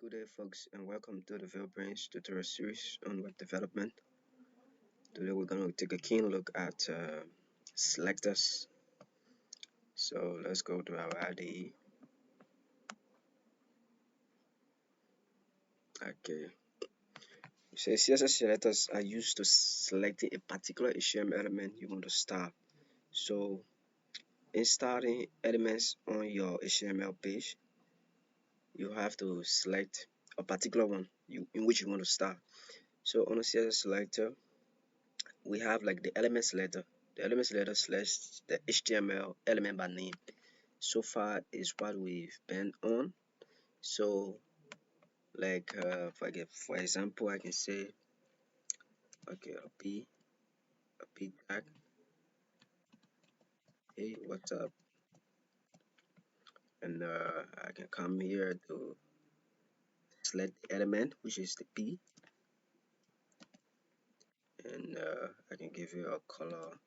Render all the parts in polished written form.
Good day, folks, and welcome to the VeilBrains tutorial series on web development. Today, we're going to take a keen look at selectors. So let's go to our IDE. Okay. So CSS selectors are used to selecting a particular HTML element you want to start. So in starting elements on your HTML page, you have to select a particular one in which you want to start. So on a CSS selector, we have like the element selector. The element selector selects the HTML element by name. So far is what we've been on. So like for example, I can say okay, a p tag. Hey, what's up? And I can come here to select the element, which is the p, and I can give you a color,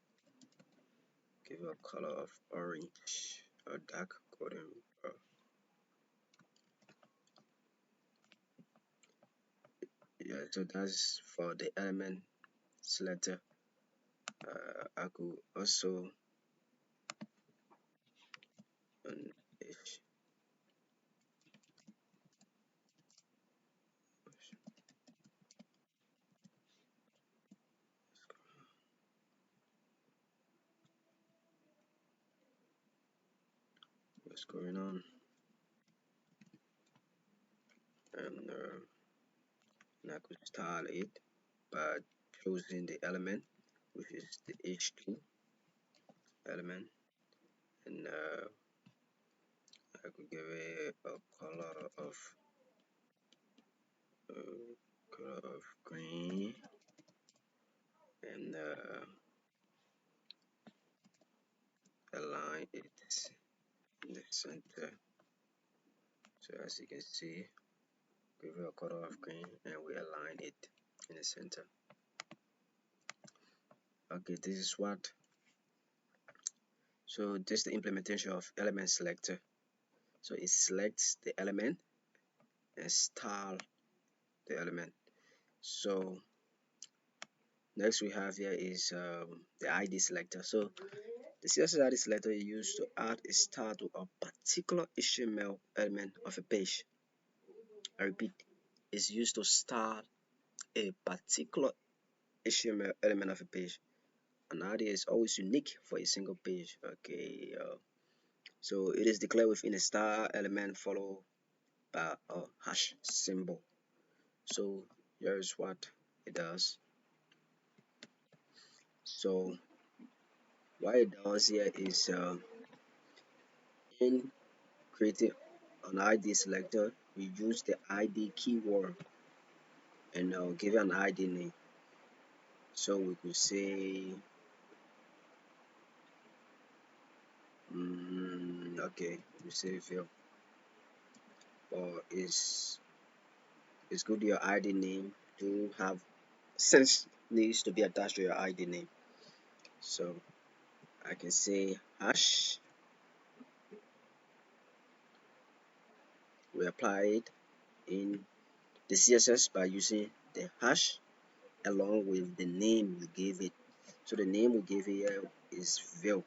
of orange or dark golden. Yeah, so that's for the element selector. I could also if what's going on, and I could style it by choosing the element, which is the h2 element, and I could give it a color of green, and align it in the center. So as you can see, give it a color of green, and we align it in the center. Okay, this is what. So this is the implementation of element selector. So it selects the element and style the element. So next we have here is the ID selector. So the CSS ID selector is used to add a star to a particular HTML element of a page. I repeat, it's used to start a particular HTML element of a page. An ID is always unique for a single page. Okay, so it is declared within a star element followed by a hash symbol. So here's what it does. So what it does here is in creating an ID selector, we use the ID keyword and give it an ID name. So we could say, okay, we say Phil, or it's good your ID name to have sense needs to be attached to your ID name. So I can say hash. We apply it in the CSS by using the hash along with the name you gave it. So the name we gave here is Veil.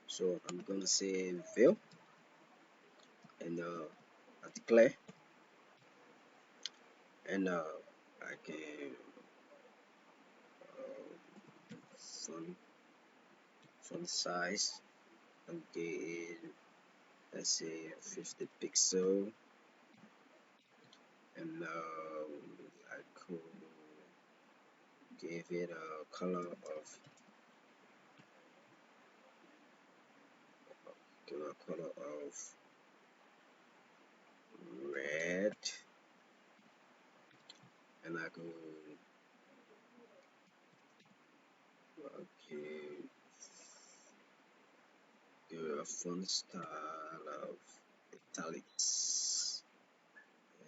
So I'm gonna say Veil, and I declare, and I can font size. Okay, let's say 50 pixel, and I could give it a color of red, and I could okay give it a font style of italics,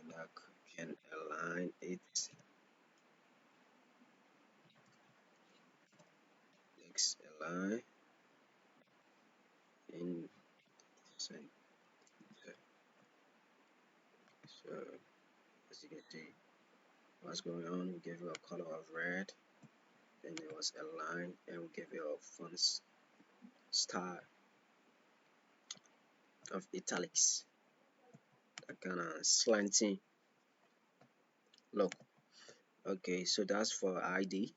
and I can align it next align in center. So as you can see what's going on. We give you a color of red, and it was a line, and we give you a font style of italics, that kind of slanting look. Okay, so that's for ID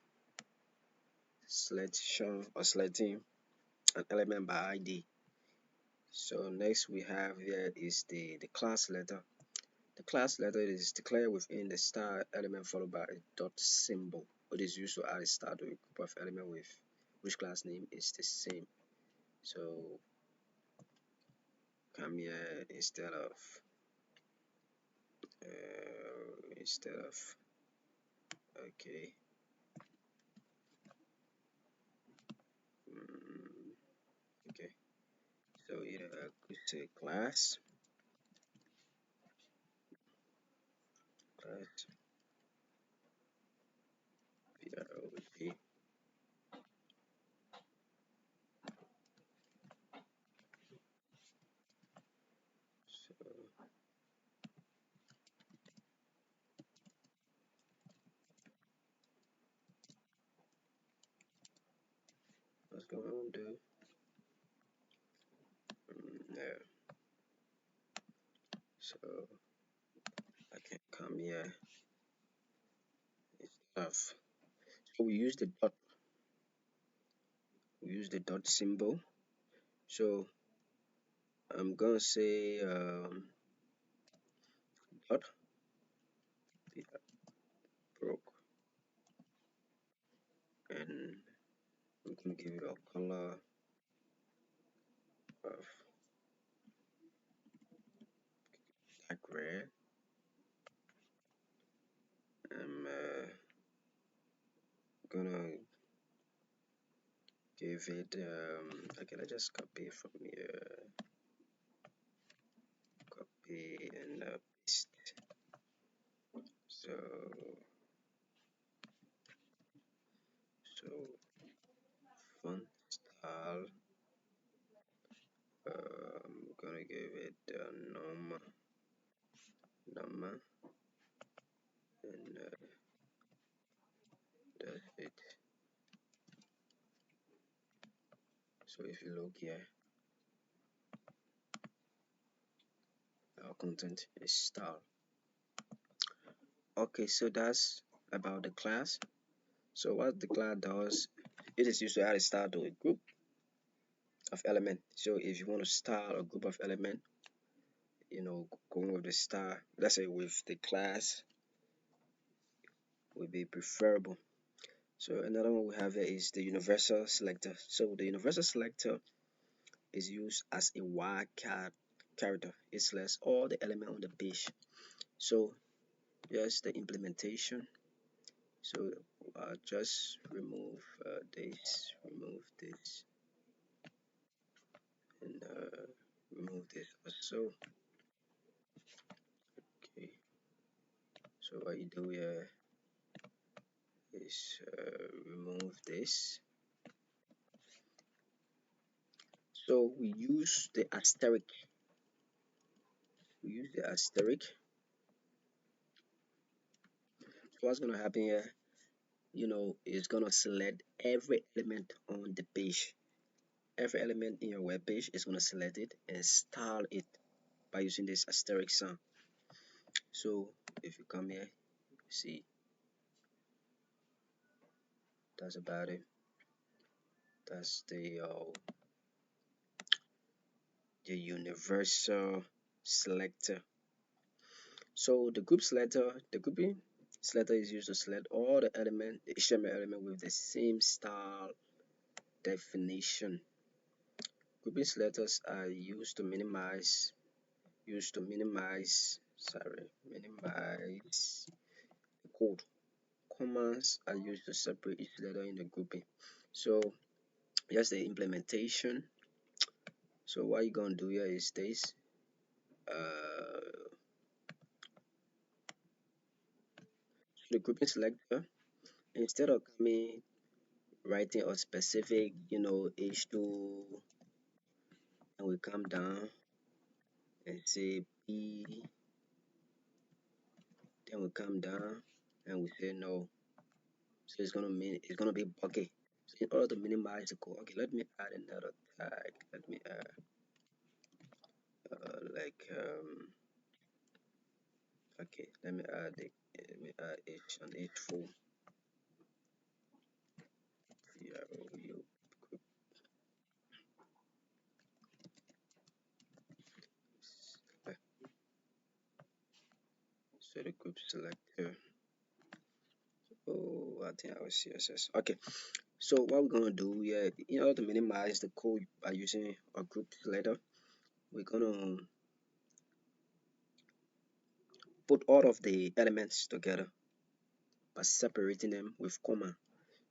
selection or selecting an element by ID. So next we have here is the class letter. The class letter is declared within the star element followed by a dot symbol. It is used to add a star to a group of element with which class name is the same. So come here instead of okay. Okay. So yeah, I could say class PROG. So what's going on, dude? Yeah. So I can come here instead of. So we use the dot symbol. So I'm gonna say dot broke, and I'm gonna give it a color of dark red. I'm gonna give it okay, let's just copy from here, copy and paste. So font style, I'm gonna give it normal, and that's it. So if you look here, our content is style. Okay, so that's about the class. So what the class does, it is used to add a style to a group of element. So if you want to style a group of element, going with the star, let's say with the class, would be preferable. So another one we have here is the universal selector. So the universal selector is used as a wildcard character. It selects all the element on the page. So here's the implementation. So just remove this, and remove this also. Okay. So what you do here is remove this. So we use the asterisk. We use the asterisk. So what's gonna happen here? It's gonna select every element on the page. Every element in your web page is gonna select it and style it by using this asterisk sign. So if you come here, see, that's about it. That's the universal selector. So the grouping selector is used to select all the HTML element with the same style definition. Grouping selectors are minimize the code. Commands are used to separate each letter in the grouping. So here's the implementation. So what you're gonna do here is this. The grouping selector, instead of writing a specific, H2, and we come down and say P, Then we come down and we say no. So it's gonna be buggy. So in order to minimize the code, okay, let me add another tag. Let me add okay, let me add h on h4 VROU. So the group selector. Oh, I think I was CSS. Okay, so what we're gonna do, yeah, in order to minimize the code by using a group selector, we're gonna put all of the elements together by separating them with comma.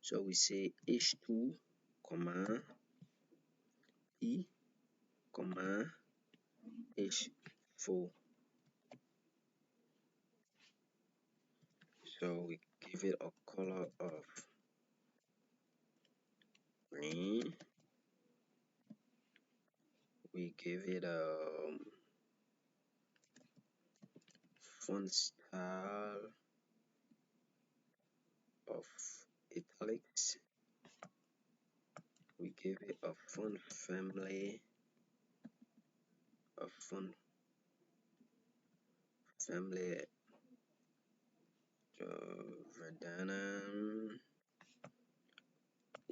So we say h2, comma, e, comma, h4. So we give it a color of green. We give it a font style of italics. We give it a font family of font family Verdana.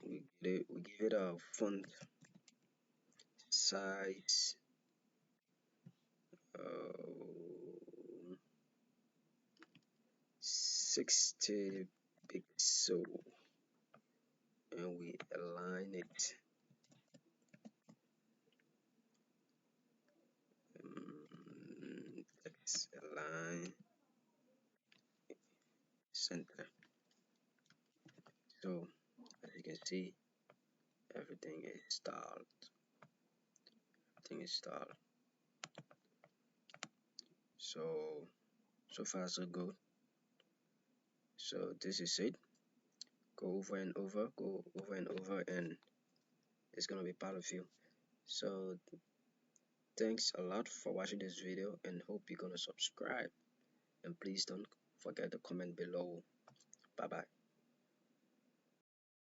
We give it a font size 60 pixel, and we align it text align center. So as you can see, everything is styled. Everything is styled. So far so good. So this is it. Go over and over, and it's gonna be part of you. So thanks a lot for watching this video, and hope you're gonna subscribe, and please don't forget to comment below. Bye bye.